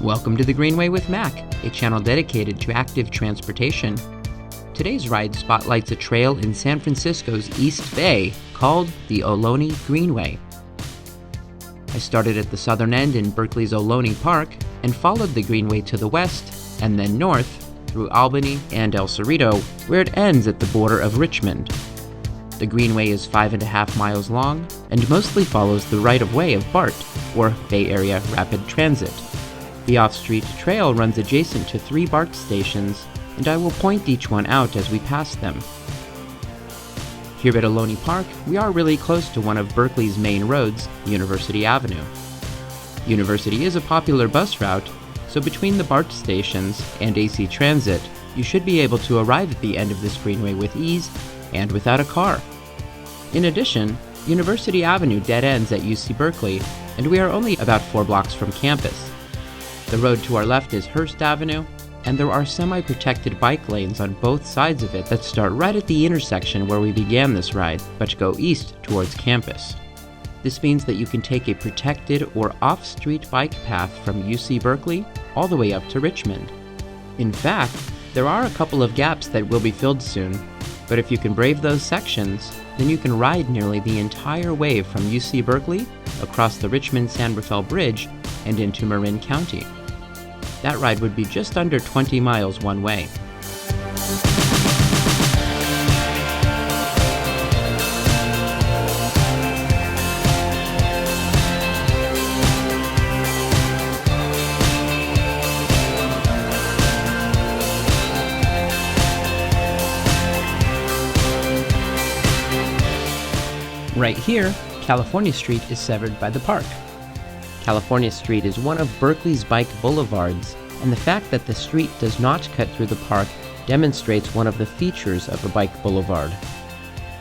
Welcome to the Greenway with Mac, a channel dedicated to active transportation. Today's ride spotlights a trail in San Francisco's East Bay called the Ohlone Greenway. I started at the southern end in Berkeley's Ohlone Park and followed the Greenway to the west and then north through Albany and El Cerrito, where it ends at the border of Richmond. The Greenway is 5.5 miles long and mostly follows the right-of-way of BART, or Bay Area Rapid Transit. The off-street trail runs adjacent to 3 BART stations, and I will point each one out as we pass them. Here at Ohlone Park, we are really close to one of Berkeley's main roads, University Avenue. University is a popular bus route, so between the BART stations and AC Transit, you should be able to arrive at the end of this greenway with ease and without a car. In addition, University Avenue dead ends at UC Berkeley, and we are only about 4 blocks from campus. The road to our left is Hearst Avenue, and there are semi-protected bike lanes on both sides of it that start right at the intersection where we began this ride, but go east towards campus. This means that you can take a protected or off-street bike path from UC Berkeley all the way up to Richmond. In fact, there are a couple of gaps that will be filled soon, but if you can brave those sections, then you can ride nearly the entire way from UC Berkeley across the Richmond-San Rafael Bridge and into Marin County. That ride would be just under 20 miles one way. Right here, California Street is severed by the park. California Street is one of Berkeley's bike boulevards, and the fact that the street does not cut through the park demonstrates one of the features of a bike boulevard.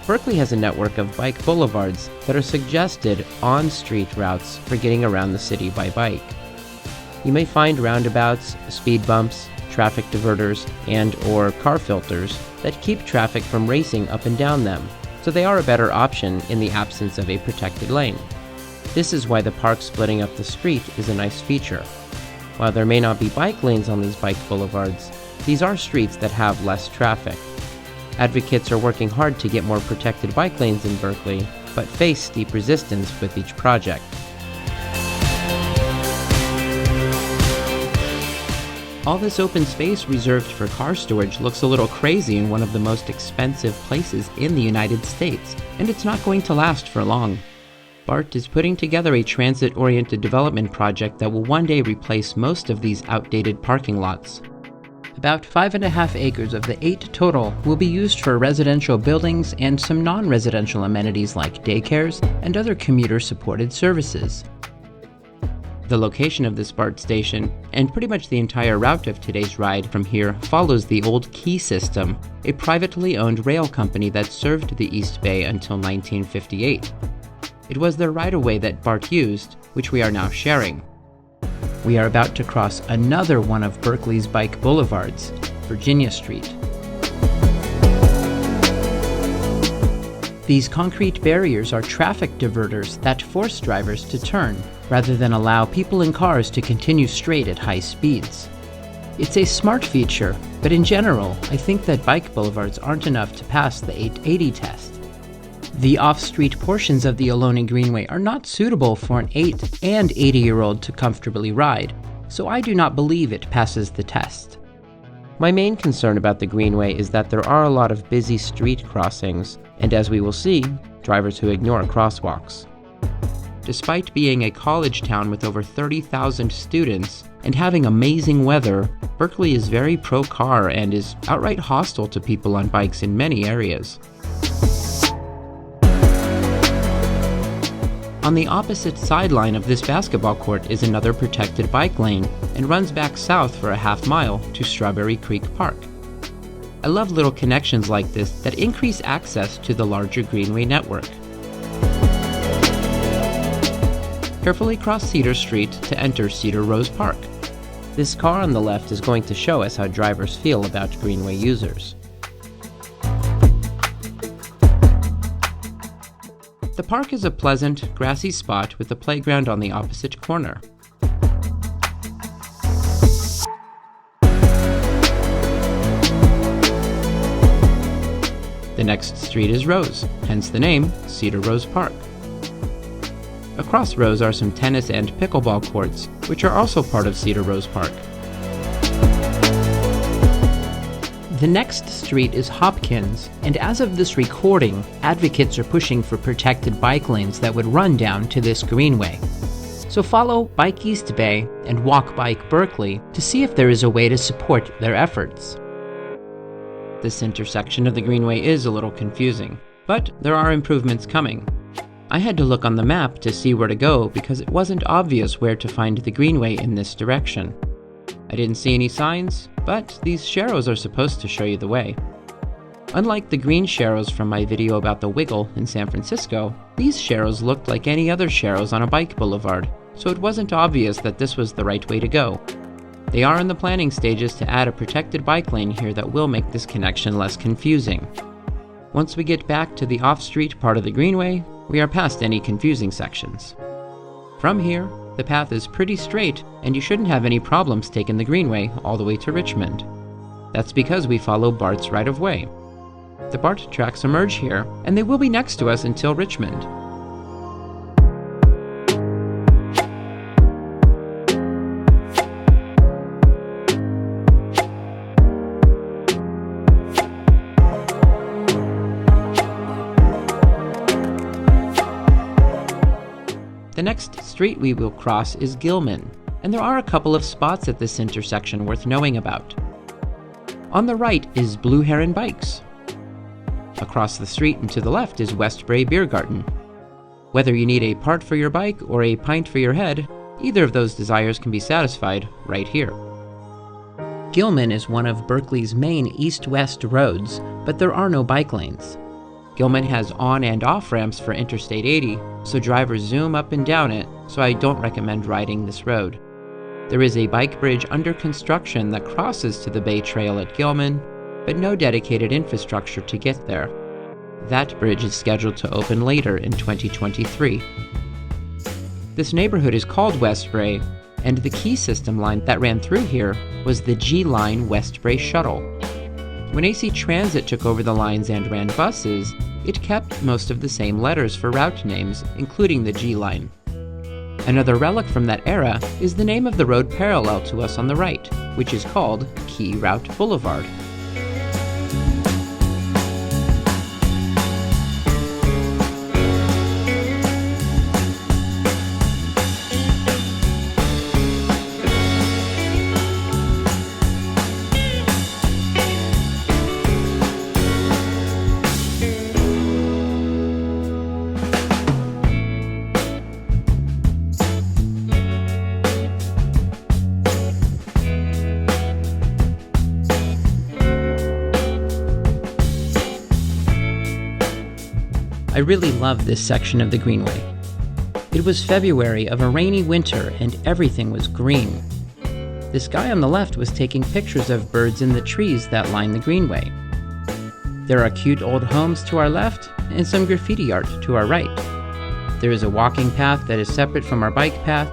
Berkeley has a network of bike boulevards that are suggested on-street routes for getting around the city by bike. You may find roundabouts, speed bumps, traffic diverters, and/or car filters that keep traffic from racing up and down them, so they are a better option in the absence of a protected lane. This is why the park splitting up the street is a nice feature. While there may not be bike lanes on these bike boulevards, these are streets that have less traffic. Advocates are working hard to get more protected bike lanes in Berkeley, but face steep resistance with each project. All this open space reserved for car storage looks a little crazy in one of the most expensive places in the United States, and it's not going to last for long. BART is putting together a transit-oriented development project that will one day replace most of these outdated parking lots. About 5.5 acres of the 8 total will be used for residential buildings and some non-residential amenities like daycares and other commuter-supported services. The location of this BART station, and pretty much the entire route of today's ride from here, follows the old Key System, a privately owned rail company that served the East Bay until 1958. It was their right-of-way that BART used, which we are now sharing. We are about to cross another one of Berkeley's bike boulevards, Virginia Street. These concrete barriers are traffic diverters that force drivers to turn, rather than allow people in cars to continue straight at high speeds. It's a smart feature, but in general, I think that bike boulevards aren't enough to pass the 880 test. The off-street portions of the Ohlone Greenway are not suitable for an 8 and 80-year-old to comfortably ride, so I do not believe it passes the test. My main concern about the Greenway is that there are a lot of busy street crossings, and as we will see, drivers who ignore crosswalks. Despite being a college town with over 30,000 students and having amazing weather, Berkeley is very pro-car and is outright hostile to people on bikes in many areas. On the opposite sideline of this basketball court is another protected bike lane and runs back south for a half mile to Strawberry Creek Park. I love little connections like this that increase access to the larger Greenway network. Carefully cross Cedar Street to enter Cedar Rose Park. This car on the left is going to show us how drivers feel about Greenway users. The park is a pleasant, grassy spot with a playground on the opposite corner. The next street is Rose, hence the name Cedar Rose Park. Across Rose are some tennis and pickleball courts, which are also part of Cedar Rose Park. The next street is Hopkins, and as of this recording, advocates are pushing for protected bike lanes that would run down to this greenway. So follow Bike East Bay and Walk Bike Berkeley to see if there is a way to support their efforts. This intersection of the greenway is a little confusing, but there are improvements coming. I had to look on the map to see where to go because it wasn't obvious where to find the greenway in this direction. I didn't see any signs, but these sharrows are supposed to show you the way. Unlike the green sharrows from my video about the Wiggle in San Francisco, these sharrows looked like any other sharrows on a bike boulevard, so it wasn't obvious that this was the right way to go. They are in the planning stages to add a protected bike lane here that will make this connection less confusing. Once we get back to the off-street part of the greenway, we are past any confusing sections. From here, the path is pretty straight, and you shouldn't have any problems taking the greenway all the way to Richmond. That's because we follow BART's right-of-way. The BART tracks emerge here, and they will be next to us until Richmond. The next street we will cross is Gilman, and there are a couple of spots at this intersection worth knowing about. On the right is Blue Heron Bikes. Across the street and to the left is Westbury Beer Garden. Whether you need a part for your bike or a pint for your head, either of those desires can be satisfied right here. Gilman is one of Berkeley's main east-west roads, but there are no bike lanes. Gilman has on and off ramps for Interstate 80, so drivers zoom up and down it, so I don't recommend riding this road. There is a bike bridge under construction that crosses to the Bay Trail at Gilman, but no dedicated infrastructure to get there. That bridge is scheduled to open later in 2023. This neighborhood is called Westbury, and the key system line that ran through here was the G-Line Westbury Shuttle. When AC Transit took over the lines and ran buses, it kept most of the same letters for route names, including the G-Line. Another relic from that era is the name of the road parallel to us on the right, which is called Key Route Boulevard. I really love this section of the Greenway. It was February of a rainy winter and everything was green. This guy on the left was taking pictures of birds in the trees that line the Greenway. There are cute old homes to our left and some graffiti art to our right. There is a walking path that is separate from our bike path,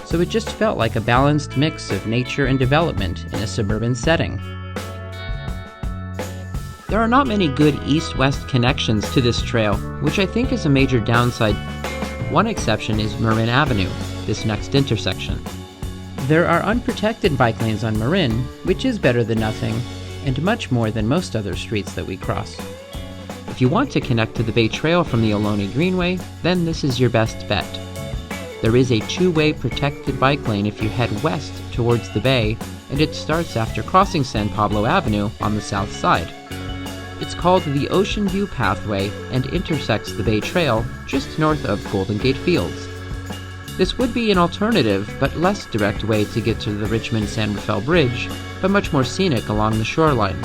so it just felt like a balanced mix of nature and development in a suburban setting. There are not many good east-west connections to this trail, which I think is a major downside. One exception is Marin Avenue, this next intersection. There are unprotected bike lanes on Marin, which is better than nothing, and much more than most other streets that we cross. If you want to connect to the Bay Trail from the Ohlone Greenway, then this is your best bet. There is a two-way protected bike lane if you head west towards the bay, and it starts after crossing San Pablo Avenue on the south side. It's called the Ocean View Pathway and intersects the Bay Trail just north of Golden Gate Fields. This would be an alternative but less direct way to get to the Richmond-San Rafael Bridge, but much more scenic along the shoreline.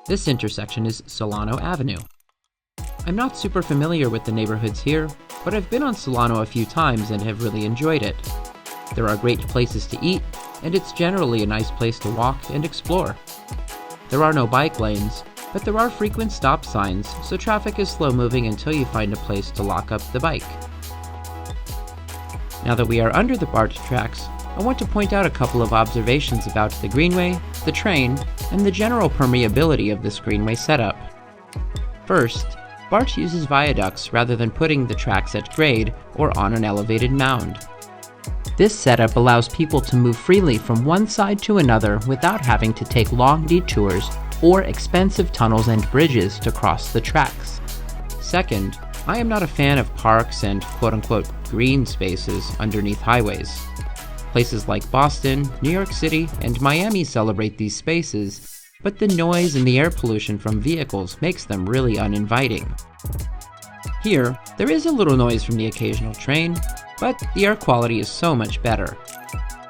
This intersection is Solano Avenue. I'm not super familiar with the neighborhoods here, but I've been on Solano a few times and have really enjoyed it. There are great places to eat, and it's generally a nice place to walk and explore. There are no bike lanes, but there are frequent stop signs, so traffic is slow-moving until you find a place to lock up the bike. Now that we are under the BART tracks, I want to point out a couple of observations about the Greenway, the train, and the general permeability of this Greenway setup. First, BART uses viaducts rather than putting the tracks at grade or on an elevated mound. This setup allows people to move freely from one side to another without having to take long detours or expensive tunnels and bridges to cross the tracks. Second, I am not a fan of parks and quote-unquote green spaces underneath highways. Places like Boston, New York City, and Miami celebrate these spaces, but the noise and the air pollution from vehicles makes them really uninviting. Here, there is a little noise from the occasional train, but the air quality is so much better.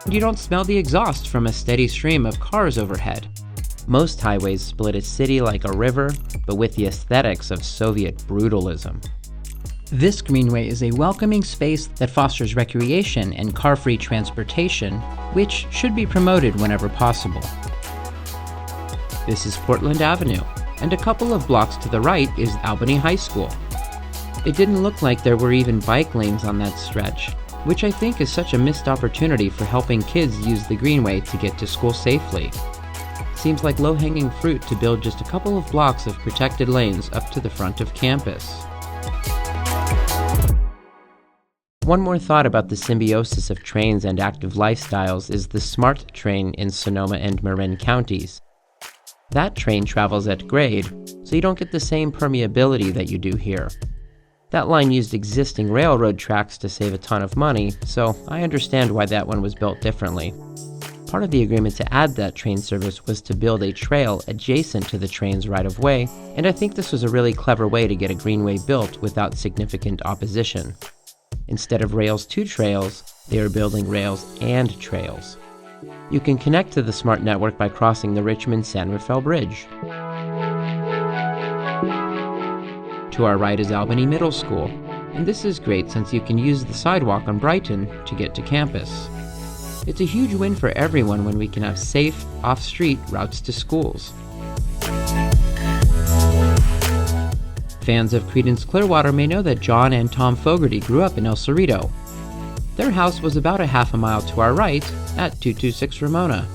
And you don't smell the exhaust from a steady stream of cars overhead. Most highways split a city like a river, but with the aesthetics of Soviet brutalism. This Greenway is a welcoming space that fosters recreation and car-free transportation, which should be promoted whenever possible. This is Portland Avenue, and a couple of blocks to the right is Albany High School. It didn't look like there were even bike lanes on that stretch, which I think is such a missed opportunity for helping kids use the Greenway to get to school safely. Seems like low-hanging fruit to build just a couple of blocks of protected lanes up to the front of campus. One more thought about the symbiosis of trains and active lifestyles is the SMART train in Sonoma and Marin counties. That train travels at grade, so you don't get the same permeability that you do here. That line used existing railroad tracks to save a ton of money, so I understand why that one was built differently. Part of the agreement to add that train service was to build a trail adjacent to the train's right-of-way, and I think this was a really clever way to get a greenway built without significant opposition. Instead of rails to trails, they are building rails and trails. You can connect to the SMART network by crossing the Richmond-San Rafael Bridge. To our right is Albany Middle School, and this is great since you can use the sidewalk on Brighton to get to campus. It's a huge win for everyone when we can have safe, off-street routes to schools. Fans of Creedence Clearwater may know that John and Tom Fogarty grew up in El Cerrito. Their house was about a half a mile to our right at 226 Ramona.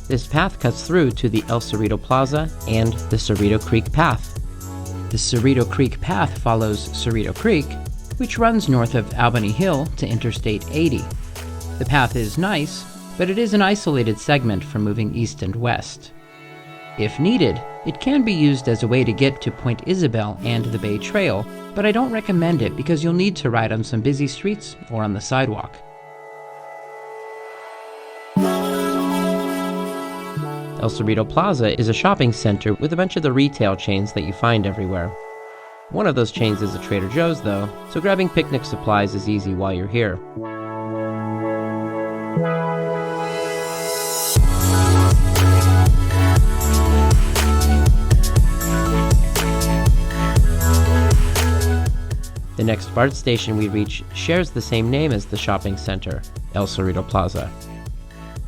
This path cuts through to the El Cerrito Plaza and the Cerrito Creek Path. The Cerrito Creek Path follows Cerrito Creek, which runs north of Albany Hill to Interstate 80. The path is nice, but it is an isolated segment for moving east and west. If needed, it can be used as a way to get to Point Isabel and the Bay Trail, but I don't recommend it because you'll need to ride on some busy streets or on the sidewalk. El Cerrito Plaza is a shopping center with a bunch of the retail chains that you find everywhere. One of those chains is a Trader Joe's though, so grabbing picnic supplies is easy while you're here. The next BART station we reach shares the same name as the shopping center, El Cerrito Plaza.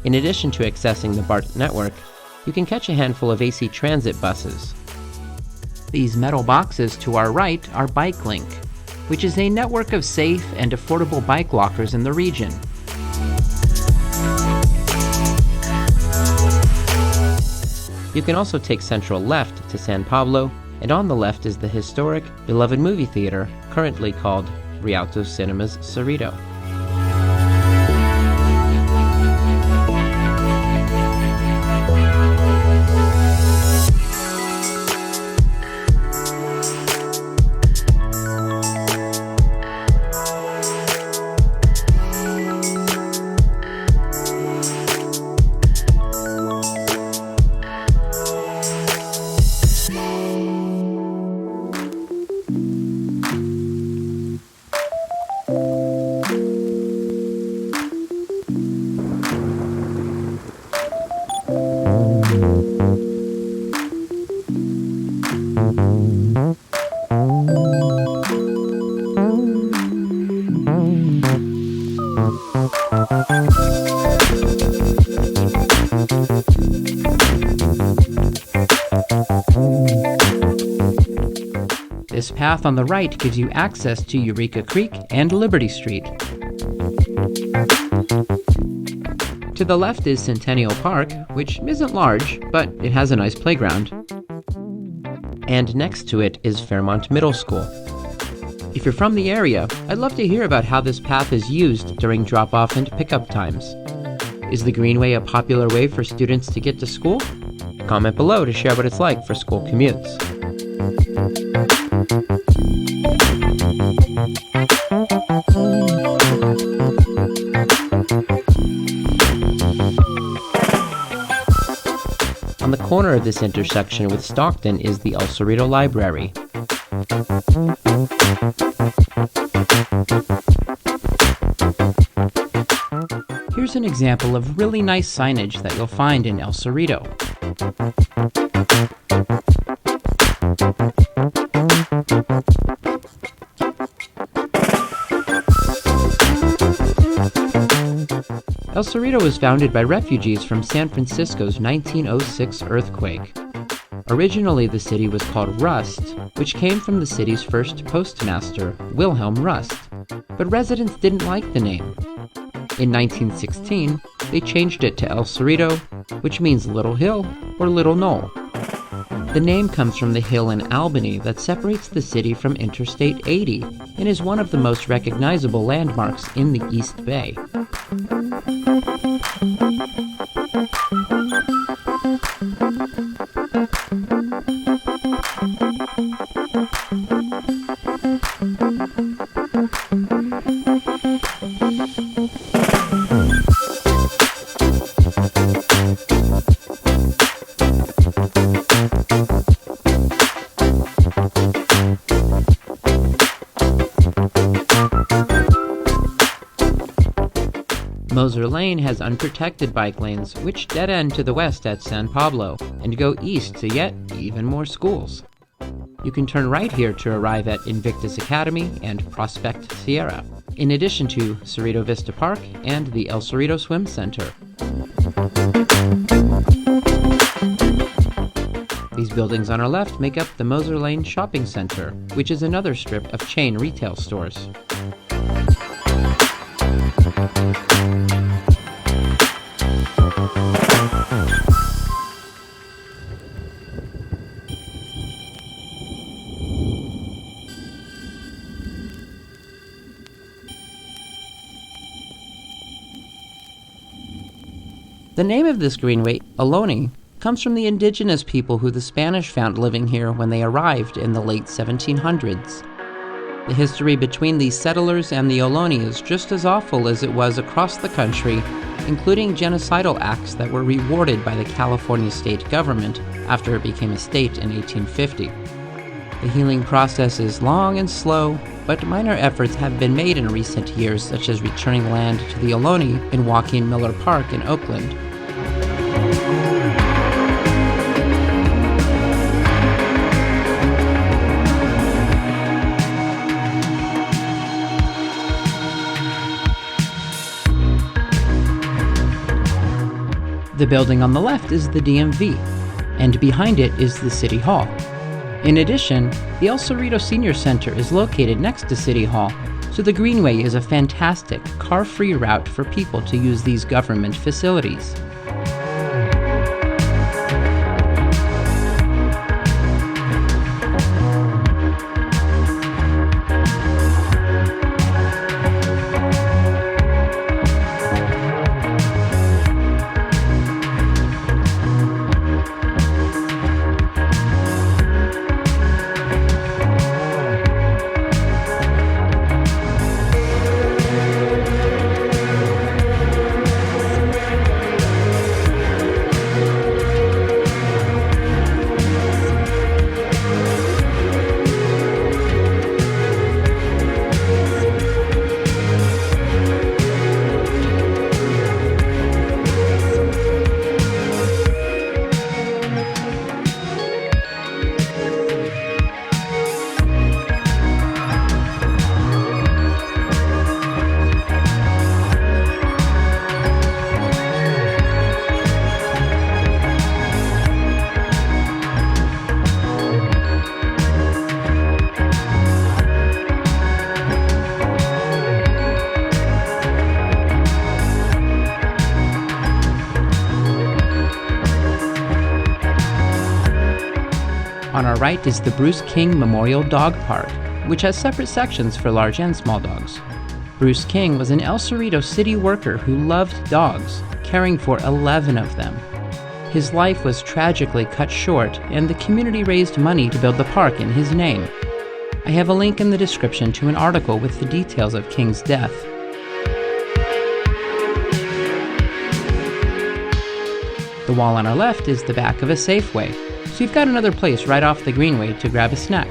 In addition to accessing the BART network, you can catch a handful of AC Transit buses. These metal boxes to our right are BikeLink, which is a network of safe and affordable bike lockers in the region. You can also take Central left to San Pablo, and on the left is the historic, beloved movie theater, currently called Rialto Cinemas Cerrito. This path on the right gives you access to Eureka Creek and Liberty Street. To the left is Centennial Park, which isn't large, but it has a nice playground. And next to it is Fairmont Middle School. If you're from the area, I'd love to hear about how this path is used during drop-off and pickup times. Is the Greenway a popular way for students to get to school? Comment below to share what it's like for school commutes. On the corner of this intersection with Stockton is the El Cerrito Library. Here's an example of really nice signage that you'll find in El Cerrito. El Cerrito was founded by refugees from San Francisco's 1906 earthquake. Originally, the city was called Rust, which came from the city's first postmaster, Wilhelm Rust, but residents didn't like the name. In 1916, they changed it to El Cerrito, which means Little Hill or Little Knoll. The name comes from the hill in Albany that separates the city from Interstate 80 and is one of the most recognizable landmarks in the East Bay. Moser Lane has unprotected bike lanes which dead end to the west at San Pablo and go east to yet even more schools. You can turn right here to arrive at Invictus Academy and Prospect Sierra, in addition to Cerrito Vista Park and the El Cerrito Swim Center. These buildings on our left make up the Moser Lane Shopping Center, which is another strip of chain retail stores. The name of this greenway, Ohlone, comes from the indigenous people who the Spanish found living here when they arrived in the late 1700s. The history between these settlers and the Ohlone is just as awful as it was across the country, including genocidal acts that were rewarded by the California state government after it became a state in 1850. The healing process is long and slow, but minor efforts have been made in recent years, such as returning land to the Ohlone in Joaquin Miller Park in Oakland. The building on the left is the DMV, and behind it is the City Hall. In addition, the El Cerrito Senior Center is located next to City Hall, so the Greenway is a fantastic, car-free route for people to use these government facilities. On our right is the Bruce King Memorial Dog Park, which has separate sections for large and small dogs. Bruce King was an El Cerrito city worker who loved dogs, caring for 11 of them. His life was tragically cut short, and the community raised money to build the park in his name. I have a link in the description to an article with the details of King's death. The wall on our left is the back of a Safeway, so you've got another place right off the Greenway to grab a snack.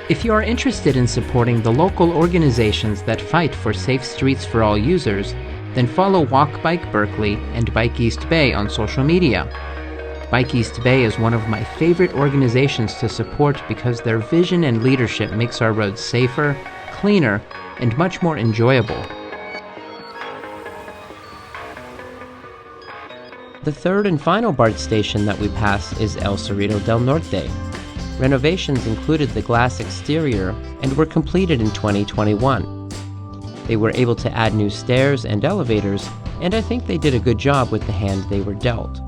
If you are interested in supporting the local organizations that fight for safe streets for all users, then follow Walk Bike Berkeley and Bike East Bay on social media. Bike East Bay is one of my favorite organizations to support because their vision and leadership makes our roads safer, cleaner, and much more enjoyable. The third and final BART station that we pass is El Cerrito del Norte. Renovations included the glass exterior and were completed in 2021. They were able to add new stairs and elevators, and I think they did a good job with the hand they were dealt.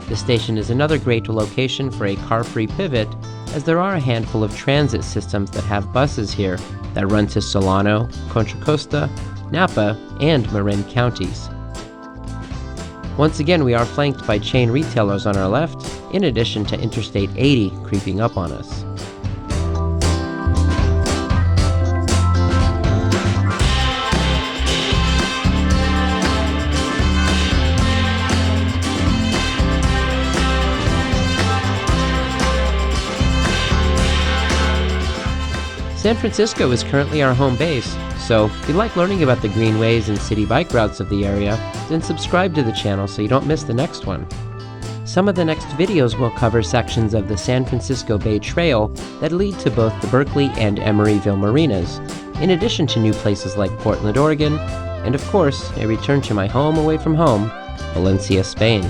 The station is another great location for a car-free pivot, as there are a handful of transit systems that have buses here that run to Solano, Contra Costa, Napa, and Marin counties. Once again, we are flanked by chain retailers on our left, in addition to Interstate 80 creeping up on us. San Francisco is currently our home base, so if you like learning about the greenways and city bike routes of the area, then subscribe to the channel so you don't miss the next one. Some of the next videos will cover sections of the San Francisco Bay Trail that lead to both the Berkeley and Emeryville marinas, in addition to new places like Portland, Oregon, and of course, a return to my home away from home, Valencia, Spain.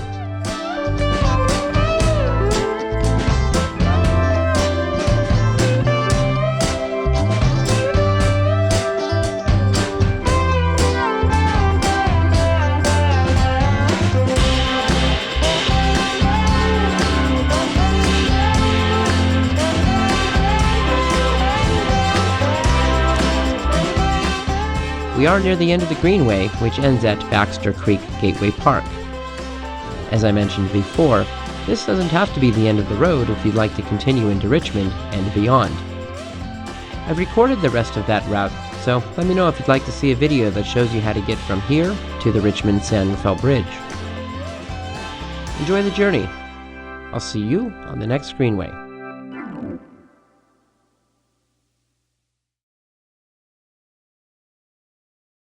We are near the end of the Greenway, which ends at Baxter Creek Gateway Park. As I mentioned before, this doesn't have to be the end of the road if you'd like to continue into Richmond and beyond. I've recorded the rest of that route, so let me know if you'd like to see a video that shows you how to get from here to the Richmond-San Rafael Bridge. Enjoy the journey. I'll see you on the next Greenway.